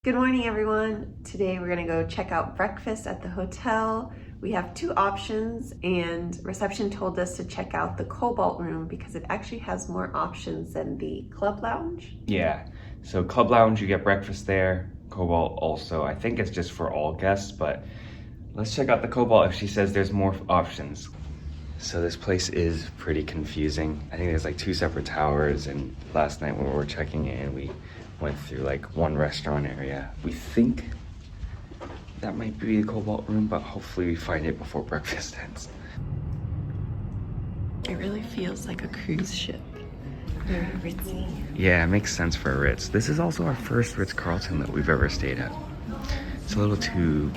Good morning, everyone. Today we're gonna go check out breakfast at the hotel. We have two options, and reception told us to check out the Cobalt room because it actually has more options than the Club Lounge. Yeah, so Club Lounge, you get breakfast there. Cobalt also, I think it's just for all guests, but let's check out the Cobalt if she says there's more options. So this place is pretty confusing. I think there's like two separate towers, and last night when we were checking in, we went through like one restaurant area. We think that might be the Cobalt room, but hopefully we find it before breakfast ends. It really feels like a cruise ship. Very ritzy. Yeah, it makes sense for a Ritz. This is also our first Ritz Carlton that we've ever stayed at. It's a little too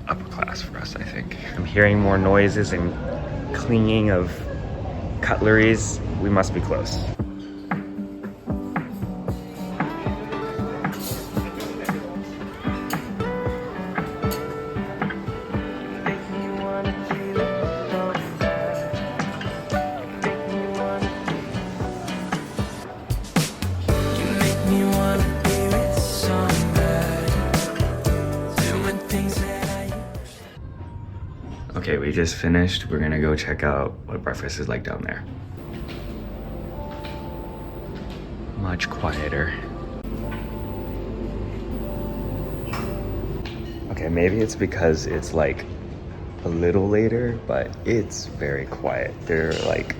upper class for us, I think. I'm hearing more noises and clinging of cutleries. We must be close. Okay, we just finished. We're gonna go check out what breakfast is like down there. Much quieter. Okay, maybe it's because it's like a little later, but it's very quiet. They're like,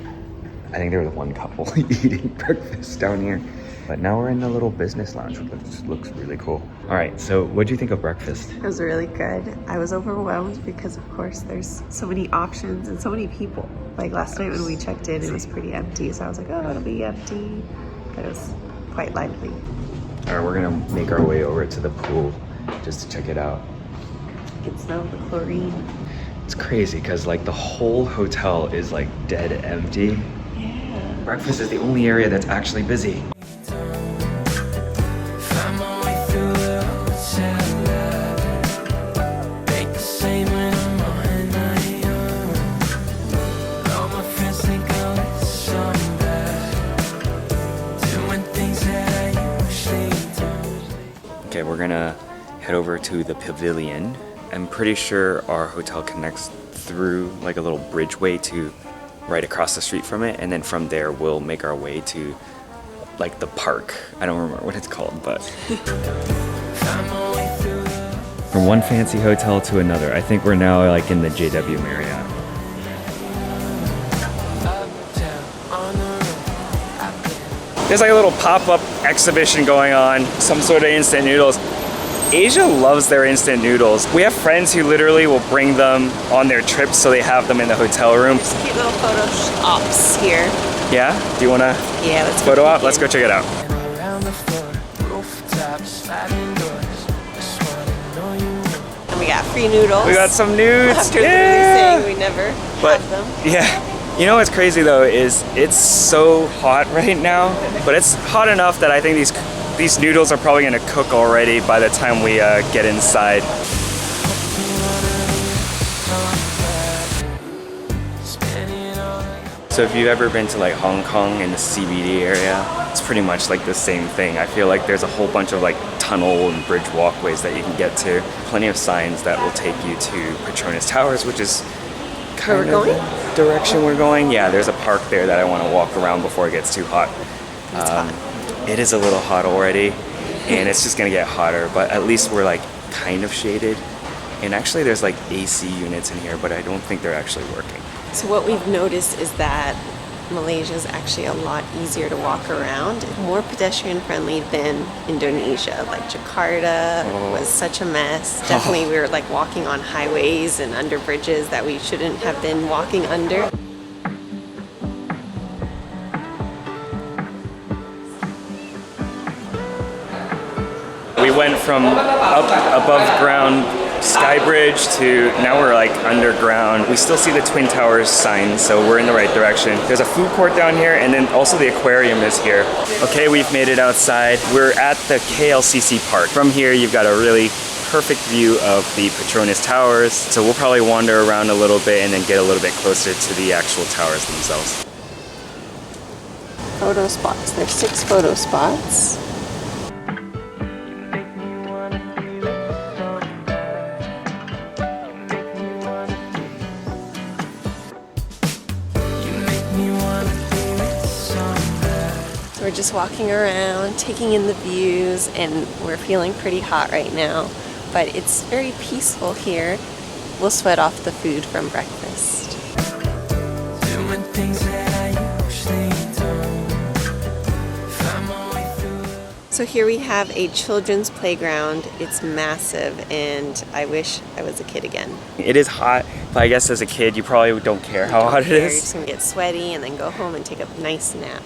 I think there was one couple eating breakfast down here. But now we're in the little business lounge, which looks really cool. All right, so what'd you think of breakfast? It was really good. I was overwhelmed because, of course, there's so many options and so many people. Like last night when we checked in, it was pretty empty. So I was like, oh, it'll be empty. But it was quite lively. All right, we're gonna make our way over to the pool just to check it out. You can smell the chlorine. It's crazy because like the whole hotel is like dead empty. Yeah. Breakfast is the only area that's actually busy. Okay, we're gonna head over to the pavilion. I'm pretty sure our hotel connects through like a little bridgeway to right across the street from it, and then from there we'll make our way to like the park. I don't remember what it's called, but from one fancy hotel to another. I think we're now like in the JW Marriott. There's like a little pop-up exhibition going on, some sort of instant noodles. Asia loves their instant noodles. We have friends who literally will bring them on their trips so they have them in the hotel room. There's cute little photo ops here. Yeah? Do you wanna let's go photo op? Let's go check it out. And we got free noodles. We got some nudes. After saying we never have them. Yeah. You know what's crazy though is it's so hot right now, but it's hot enough that I think these noodles are probably gonna cook already by the time we get inside. So if you've ever been to like Hong Kong in the CBD area, it's pretty much like the same thing. I feel like there's a whole bunch of like tunnel and bridge walkways that you can get to. Plenty of signs that will take you to Petronas Towers, which is kind of the direction we're going. Yeah, there's a park there that I want to walk around before it gets too hot. It's hot. It is a little hot already, and it's just gonna get hotter, but at least we're like kind of shaded. And actually there's like AC units in here, but I don't think they're actually working. So what we've noticed is that Malaysia is actually a lot easier to walk around, more pedestrian friendly than Indonesia. Like Jakarta was such a mess. Definitely we were like walking on highways and under bridges that we shouldn't have been walking under. We went from up above ground Sky Bridge to now we're like underground. We still see the Twin Towers sign, so we're in the right direction. There's a food court down here, and then also the aquarium is here. Okay, we've made it outside. We're at the KLCC Park. From here, you've got a really perfect view of the Petronas Towers. So we'll probably wander around a little bit and then get a little bit closer to the actual towers themselves. Photo spots. There's 6 photo spots. So we're just walking around, taking in the views, and we're feeling pretty hot right now. But it's very peaceful here. We'll sweat off the food from breakfast. Doing things that I usually don't. Find my way through. So here we have a children's playground. It's massive, and I wish I was a kid again. It is hot, but I guess as a kid you probably don't care how hot it You're is. just gonna get sweaty and then go home and take a nice nap.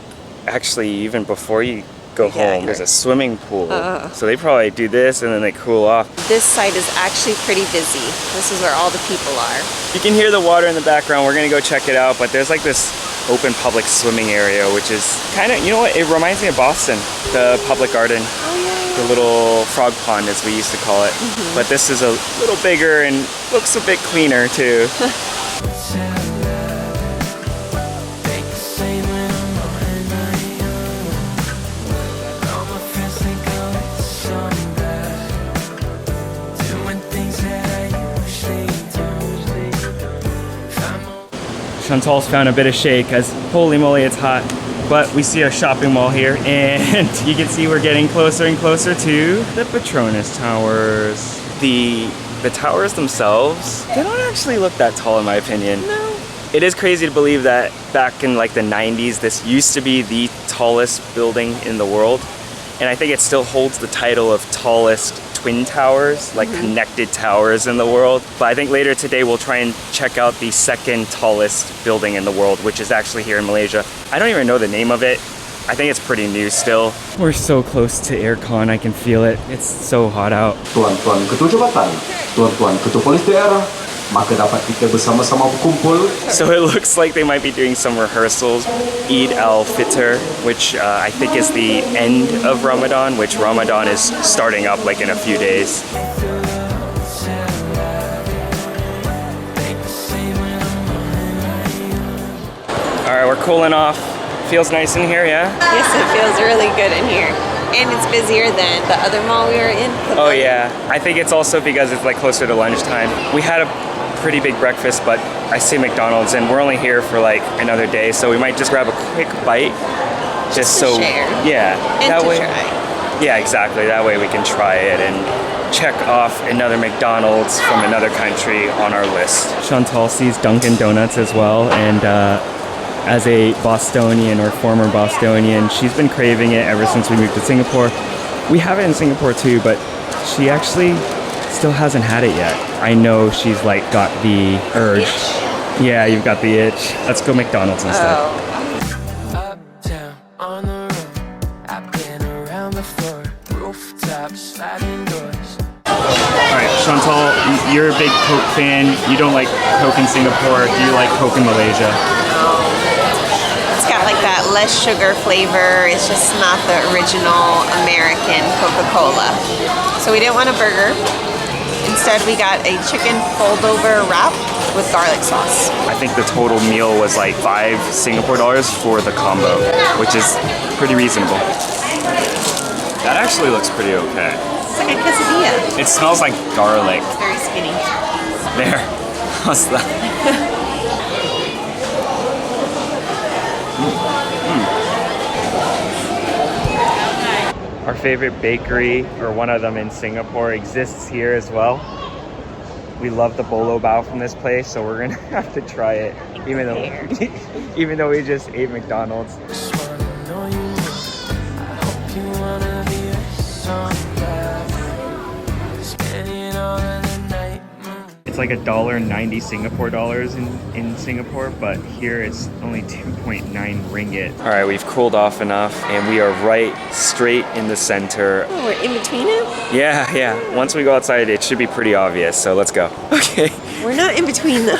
Actually, even before you go Yeah, home, there's you're- a swimming pool. So they probably do this and then they cool off. This site is actually pretty busy. This is where all the people are. You can hear the water in the background. We're gonna go check it out, but there's like this open public swimming area, which is kind of, you know what, it reminds me of Boston, the public garden. Oh yeah. The little frog pond, as we used to call it. But this is a little bigger and looks a bit cleaner too. Chantal's found a bit of shade because holy moly, it's hot. But we see a shopping mall here, and you can see we're getting closer and closer to the Petronas Towers. The towers themselves, they don't actually look that tall in my opinion. No. It is crazy to believe that back in like the 90s, this used to be the tallest building in the world. And I think it still holds the title of tallest twin towers, like connected towers in the world. But I think later today we'll try and check out the second tallest building in the world, which is actually here in Malaysia. I don't even know the name of it. I think it's pretty new still. We're so close to aircon, I can feel it. It's so hot out. Tuan-tuan ketua jabatan, tuan-tuan ketua polis daerah, maka dapat kita bersama-sama berkumpul. So it looks like they might be doing some rehearsals. Eid al-Fitr, which I think is the end of Ramadan, which Ramadan is starting up like in a few days. All right, we're cooling off. Feels nice in here, yeah? Yes, it feels really good in here. And it's busier than the other mall we were in. Oh yeah, I think it's also because it's like closer to lunchtime. We had a pretty big breakfast, but I see McDonald's and we're only here for like another day, so we might just grab a quick bite. Just to so, share. yeah. And that to way, try. yeah, exactly. That way we can try it and check off another McDonald's from another country on our list. Chantal sees Dunkin' Donuts as well, and as a Bostonian or former Bostonian, she's been craving it ever since we moved to Singapore. We have it in Singapore too, but she actually still hasn't had it yet. I know she's like got the urge. Itch? Yeah, you've got the itch. Let's go McDonald's instead. Oh. Uptown on the road, I've been around the floor, rooftops, sliding doors. Alright, Chantal, you're a big Coke fan. You don't like Coke in Singapore. Do you like Coke in Malaysia? It's got like that less sugar flavor. It's just not the original American Coca-Cola. So we didn't want a burger. Instead, we got a chicken fold-over wrap with garlic sauce. I think the total meal was like $5 Singapore for the combo, which is pretty reasonable. That actually looks pretty okay. It's like a quesadilla. It smells like garlic. It's very skinny. There. How's that? Our favorite bakery, or one of them in Singapore, exists here as well. We love the bolo bao from this place, so we're gonna have to try it, even though we just ate McDonald's. Just wanna know you more. I hope you wanna be a songbird. Spend it all in the night. It's like $1.90 Singapore dollars in Singapore, but here it's only 2.9 ringgit. All right, we've cooled off enough, and we are right straight in the center. Oh, we're in between it? Yeah. Once we go outside, it should be pretty obvious, so let's go. Okay. We're not in between them.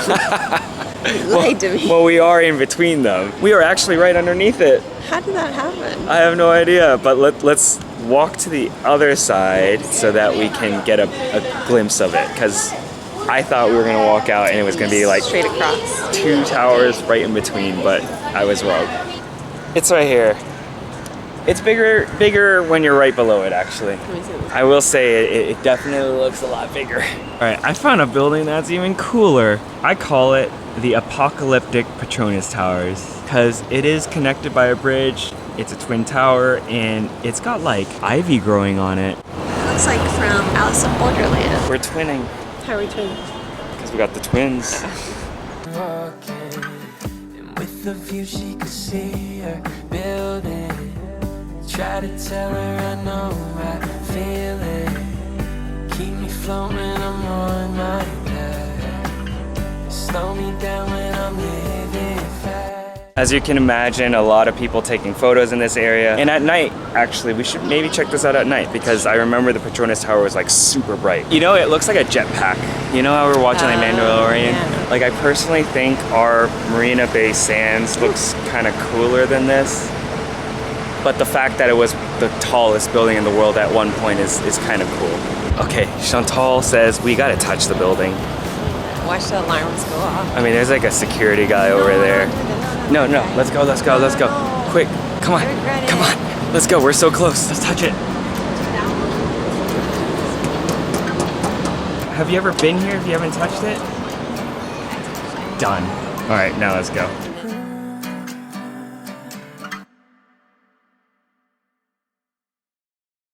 You lied to me. Well, we are in between them. We are actually right underneath it. How did that happen? I have no idea, but let's walk to the other side so that we can get a glimpse of it, because I thought we were gonna walk out and it was gonna be like straight across. 2 towers right in between, but I was wrong. It's right here. It's bigger when you're right below it, actually. Let me see this. I will say it definitely looks a lot bigger. All right, I found a building that's even cooler. I call it the apocalyptic Petronas Towers because it is connected by a bridge, It's a twin tower and it's got like ivy growing on it. It looks like from Alice in Borderland. We're twinning How are we twinning? because we got the twins. Walking, and with the view she could see her building. Try to tell her I know I feel it. Keep me floating, I'm on my back. Slow me down when I'm living fast. As you can imagine, a lot of people taking photos in this area. And at night, actually, we should maybe check this out at night because I remember the Petronas Tower was like super bright. You know, it looks like a jetpack. You know how we're watching like Mandalorian? Yeah. Like I personally think our Marina Bay Sands looks kind of cooler than this. But the fact that it was the tallest building in the world at one point is kind of cool. Okay, Chantal says we gotta touch the building. Watch the alarms go off. I mean, there's like a security guy over there. No, let's go. Quick, come on, come on. Let's go, we're so close. Let's touch it. Have you ever been here if you haven't touched it? Done. All right, now let's go.